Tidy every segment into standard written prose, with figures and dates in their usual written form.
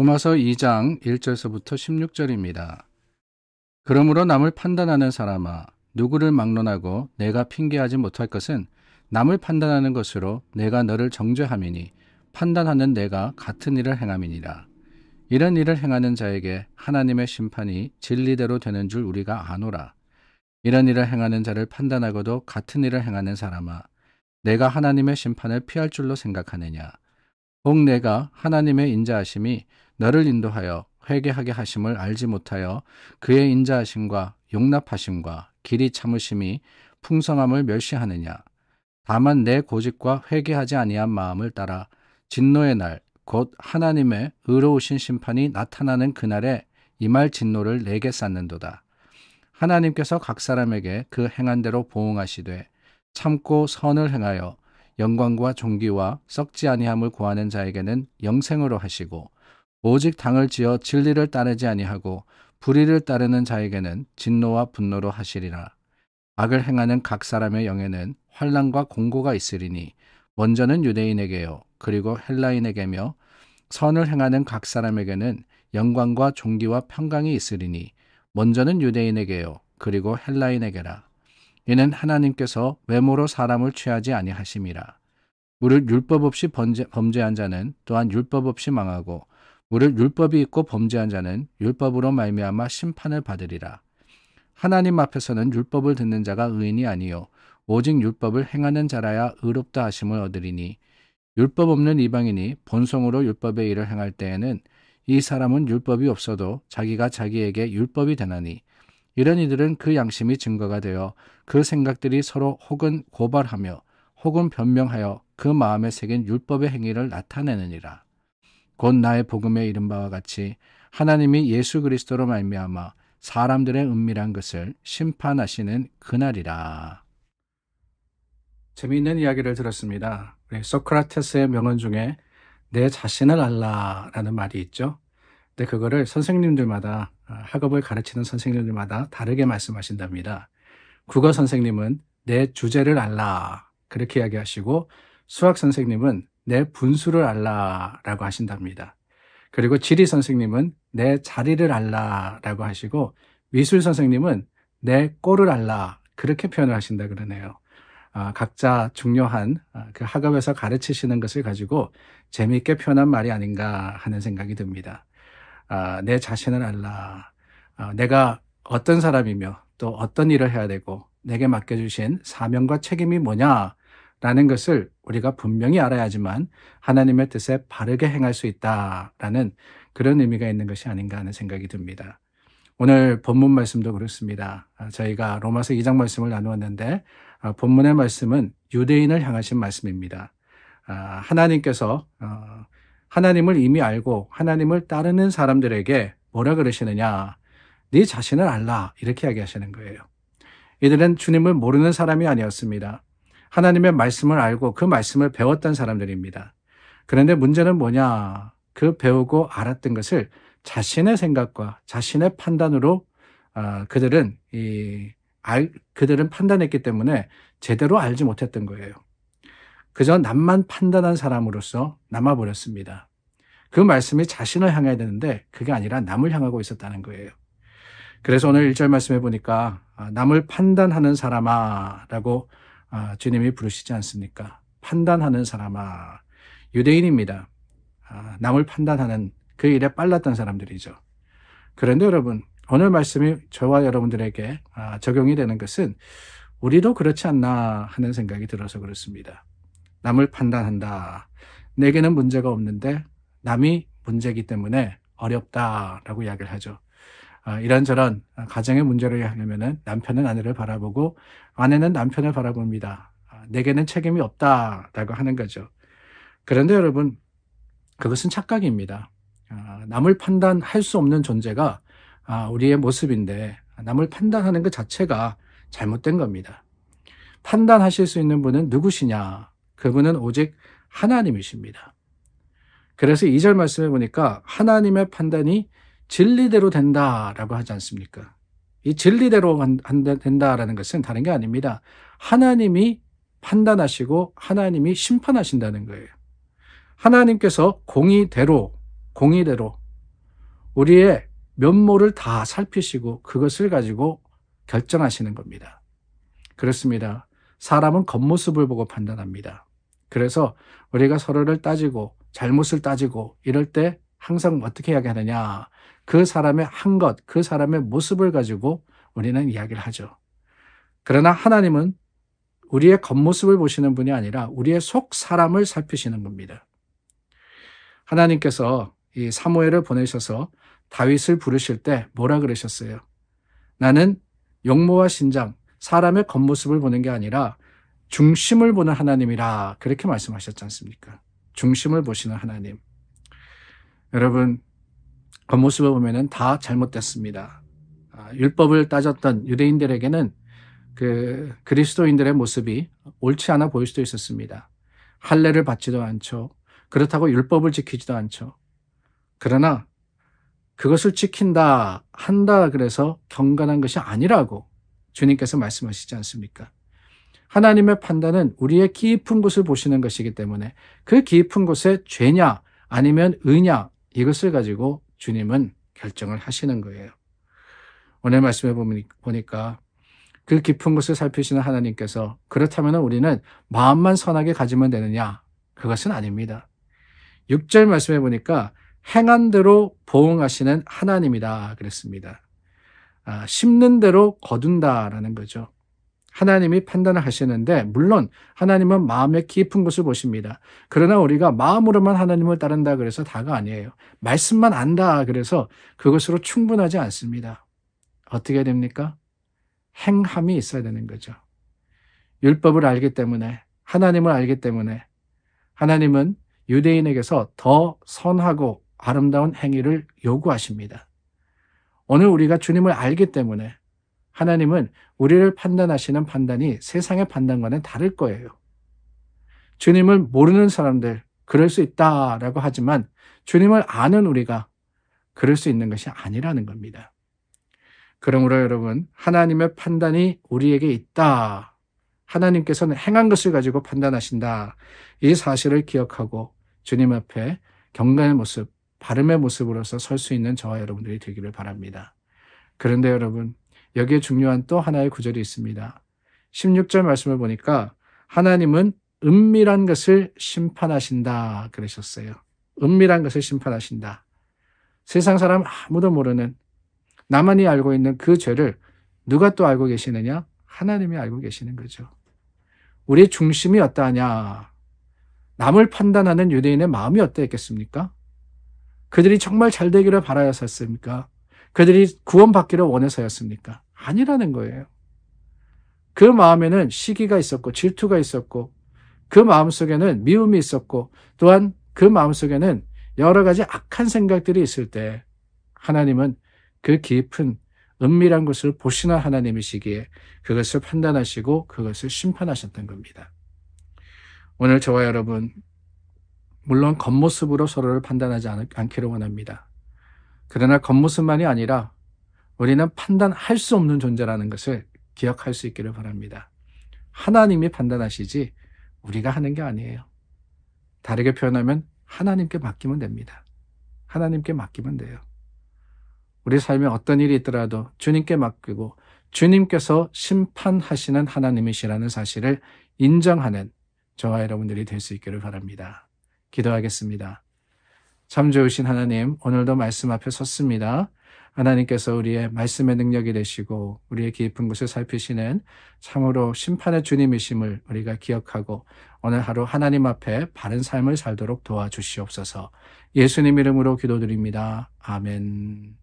로마서 2장 1절서부터 16절입니다. 그러므로 남을 판단하는 사람아, 누구를 막론하고 내가 핑계하지 못할 것은 남을 판단하는 것으로 내가 너를 정죄함이니 판단하는 내가 같은 일을 행함이니라. 이런 일을 행하는 자에게 하나님의 심판이 진리대로 되는 줄 우리가 아노라. 이런 일을 행하는 자를 판단하고도 같은 일을 행하는 사람아, 내가 하나님의 심판을 피할 줄로 생각하느냐. 혹 내가 하나님의 인자하심이 너를 인도하여 회개하게 하심을 알지 못하여 그의 인자하심과 용납하심과 길이 참으심이 풍성함을 멸시하느냐. 다만 내 고집과 회개하지 아니한 마음을 따라 진노의 날, 곧 하나님의 의로우신 심판이 나타나는 그날에 임할 진노를 내게 쌓는도다. 하나님께서 각 사람에게 그 행한 대로 보응하시되 참고 선을 행하여 영광과 존귀와 썩지 아니함을 구하는 자에게는 영생으로 하시고, 오직 당을 지어 진리를 따르지 아니하고 불의를 따르는 자에게는 진노와 분노로 하시리라. 악을 행하는 각 사람의 영에는 환난과 공고가 있으리니 먼저는 유대인에게요 그리고 헬라인에게며, 선을 행하는 각 사람에게는 영광과 존귀와 평강이 있으리니 먼저는 유대인에게요 그리고 헬라인에게라. 이는 하나님께서 외모로 사람을 취하지 아니하심이라. 무릇 율법 없이 범죄한 자는 또한 율법 없이 망하고, 무릇 율법이 있고 범죄한 자는 율법으로 말미암아 심판을 받으리라. 하나님 앞에서는 율법을 듣는 자가 의인이 아니요 오직 율법을 행하는 자라야 의롭다 하심을 얻으리니, 율법 없는 이방인이 본성으로 율법의 일을 행할 때에는 이 사람은 율법이 없어도 자기가 자기에게 율법이 되나니, 이런 이들은 그 양심이 증거가 되어 그 생각들이 서로 혹은 고발하며 혹은 변명하여 그 마음에 새긴 율법의 행위를 나타내느니라. 곧 나의 복음에 이른 바와 같이 하나님이 예수 그리스도로 말미암아 사람들의 은밀한 것을 심판하시는 그날이라. 재미있는 이야기를 들었습니다. 소크라테스의 명언 중에 내 자신을 알라라는 말이 있죠. 근데 그거를 선생님들마다, 학업을 가르치는 선생님들마다 다르게 말씀하신답니다. 국어 선생님은 내 주제를 알라 그렇게 이야기하시고, 수학 선생님은 내 분수를 알라라고 하신답니다. 그리고 지리 선생님은 내 자리를 알라라고 하시고, 미술 선생님은 내 꼴을 알라 그렇게 표현을 하신다 그러네요. 각자 중요한 그 학업에서 가르치시는 것을 가지고 재미있게 표현한 말이 아닌가 하는 생각이 듭니다. 내 자신을 알라. 내가 어떤 사람이며 또 어떤 일을 해야 되고 내게 맡겨주신 사명과 책임이 뭐냐라는 것을 우리가 분명히 알아야지만 하나님의 뜻에 바르게 행할 수 있다라는 그런 의미가 있는 것이 아닌가 하는 생각이 듭니다. 오늘 본문 말씀도 그렇습니다. 저희가 로마서 2장 말씀을 나누었는데, 본문의 말씀은 유대인을 향하신 말씀입니다. 하나님께서 하나님을 이미 알고 하나님을 따르는 사람들에게 뭐라 그러시느냐, 네 자신을 알라 이렇게 이야기하시는 거예요. 이들은 주님을 모르는 사람이 아니었습니다. 하나님의 말씀을 알고 그 말씀을 배웠던 사람들입니다. 그런데 문제는 뭐냐, 그 배우고 알았던 것을 자신의 생각과 자신의 판단으로 그들은 판단했기 때문에 제대로 알지 못했던 거예요. 그저 남만 판단한 사람으로서 남아버렸습니다. 그 말씀이 자신을 향해야 되는데 그게 아니라 남을 향하고 있었다는 거예요. 그래서 오늘 1절 말씀해 보니까 남을 판단하는 사람아 라고 주님이 부르시지 않습니까? 판단하는 사람아. 유대인입니다. 남을 판단하는 그 일에 빨랐던 사람들이죠. 그런데 여러분, 오늘 말씀이 저와 여러분들에게 적용이 되는 것은 우리도 그렇지 않나 하는 생각이 들어서 그렇습니다. 남을 판단한다. 내게는 문제가 없는데 남이 문제이기 때문에 어렵다라고 이야기를 하죠. 이런저런 가정의 문제를 하려면 남편은 아내를 바라보고 아내는 남편을 바라봅니다. 내게는 책임이 없다라고 하는 거죠. 그런데 여러분, 그것은 착각입니다. 남을 판단할 수 없는 존재가 우리의 모습인데 남을 판단하는 것 자체가 잘못된 겁니다. 판단하실 수 있는 분은 누구시냐? 그분은 오직 하나님이십니다. 그래서 2절 말씀에 보니까 하나님의 판단이 진리대로 된다라고 하지 않습니까? 이 진리대로 된다라는 것은 다른 게 아닙니다. 하나님이 판단하시고 하나님이 심판하신다는 거예요. 하나님께서 공의대로 우리의 면모를 다 살피시고 그것을 가지고 결정하시는 겁니다. 그렇습니다. 사람은 겉모습을 보고 판단합니다. 그래서 우리가 서로를 따지고 잘못을 따지고 이럴 때 항상 어떻게 이야기하느냐, 그 사람의 한 것, 그 사람의 모습을 가지고 우리는 이야기를 하죠. 그러나 하나님은 우리의 겉모습을 보시는 분이 아니라 우리의 속 사람을 살피시는 겁니다. 하나님께서 이 사무엘을 보내셔서 다윗을 부르실 때 뭐라 그러셨어요? 나는 용모와 신장, 사람의 겉모습을 보는 게 아니라 중심을 보는 하나님이라, 그렇게 말씀하셨지 않습니까? 중심을 보시는 하나님. 여러분, 겉모습을 보면은 다 잘못됐습니다. 율법을 따졌던 유대인들에게는 그 그리스도인들의 모습이 옳지 않아 보일 수도 있었습니다. 할례를 받지도 않죠. 그렇다고 율법을 지키지도 않죠. 그러나 그것을 지킨다, 한다 그래서 경건한 것이 아니라고 주님께서 말씀하시지 않습니까? 하나님의 판단은 우리의 깊은 곳을 보시는 것이기 때문에 그 깊은 곳에 죄냐 아니면 의냐, 이것을 가지고 주님은 결정을 하시는 거예요. 오늘 말씀해 보니까 그 깊은 곳을 살피시는 하나님께서 그렇다면 우리는 마음만 선하게 가지면 되느냐? 그것은 아닙니다. 6절 말씀해 보니까 행한 대로 보응하시는 하나님이다 그랬습니다. 심는 대로 거둔다라는 거죠. 하나님이 판단을 하시는데 물론 하나님은 마음의 깊은 곳을 보십니다. 그러나 우리가 마음으로만 하나님을 따른다 그래서 다가 아니에요. 말씀만 안다 그래서 그것으로 충분하지 않습니다. 어떻게 됩니까? 행함이 있어야 되는 거죠. 율법을 알기 때문에, 하나님을 알기 때문에 하나님은 유대인에게서 더 선하고 아름다운 행위를 요구하십니다. 오늘 우리가 주님을 알기 때문에 하나님은 우리를 판단하시는 판단이 세상의 판단과는 다를 거예요. 주님을 모르는 사람들, 그럴 수 있다라고 하지만 주님을 아는 우리가 그럴 수 있는 것이 아니라는 겁니다. 그러므로 여러분, 하나님의 판단이 우리에게 있다. 하나님께서는 행한 것을 가지고 판단하신다. 이 사실을 기억하고 주님 앞에 경건의 모습, 바름의 모습으로서 설 수 있는 저와 여러분들이 되기를 바랍니다. 그런데 여러분, 여기에 중요한 또 하나의 구절이 있습니다. 16절 말씀을 보니까 하나님은 은밀한 것을 심판하신다 그러셨어요. 은밀한 것을 심판하신다. 세상 사람 아무도 모르는, 나만이 알고 있는 그 죄를 누가 또 알고 계시느냐? 하나님이 알고 계시는 거죠. 우리의 중심이 어떠하냐? 남을 판단하는 유대인의 마음이 어떠했겠습니까? 그들이 정말 잘 되기를 바라였습니까? 그들이 구원받기를 원해서였습니까? 아니라는 거예요. 그 마음에는 시기가 있었고 질투가 있었고 그 마음속에는 미움이 있었고 또한 그 마음속에는 여러 가지 악한 생각들이 있을 때 하나님은 그 깊은 은밀한 것을 보시는 하나님이시기에 그것을 판단하시고 그것을 심판하셨던 겁니다. 오늘 저와 여러분, 물론 겉모습으로 서로를 판단하지 않기를 원합니다. 그러나 겉모습만이 아니라 우리는 판단할 수 없는 존재라는 것을 기억할 수 있기를 바랍니다. 하나님이 판단하시지 우리가 하는 게 아니에요. 다르게 표현하면 하나님께 맡기면 됩니다. 하나님께 맡기면 돼요. 우리 삶에 어떤 일이 있더라도 주님께 맡기고 주님께서 심판하시는 하나님이시라는 사실을 인정하는 저와 여러분들이 될 수 있기를 바랍니다. 기도하겠습니다. 참 좋으신 하나님, 오늘도 말씀 앞에 섰습니다. 하나님께서 우리의 말씀의 능력이 되시고 우리의 깊은 곳을 살피시는 참으로 심판의 주님이심을 우리가 기억하고 오늘 하루 하나님 앞에 바른 삶을 살도록 도와주시옵소서. 예수님 이름으로 기도드립니다. 아멘.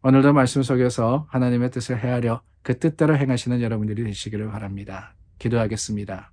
오늘도 말씀 속에서 하나님의 뜻을 헤아려 그 뜻대로 행하시는 여러분들이 되시기를 바랍니다. 기도하겠습니다.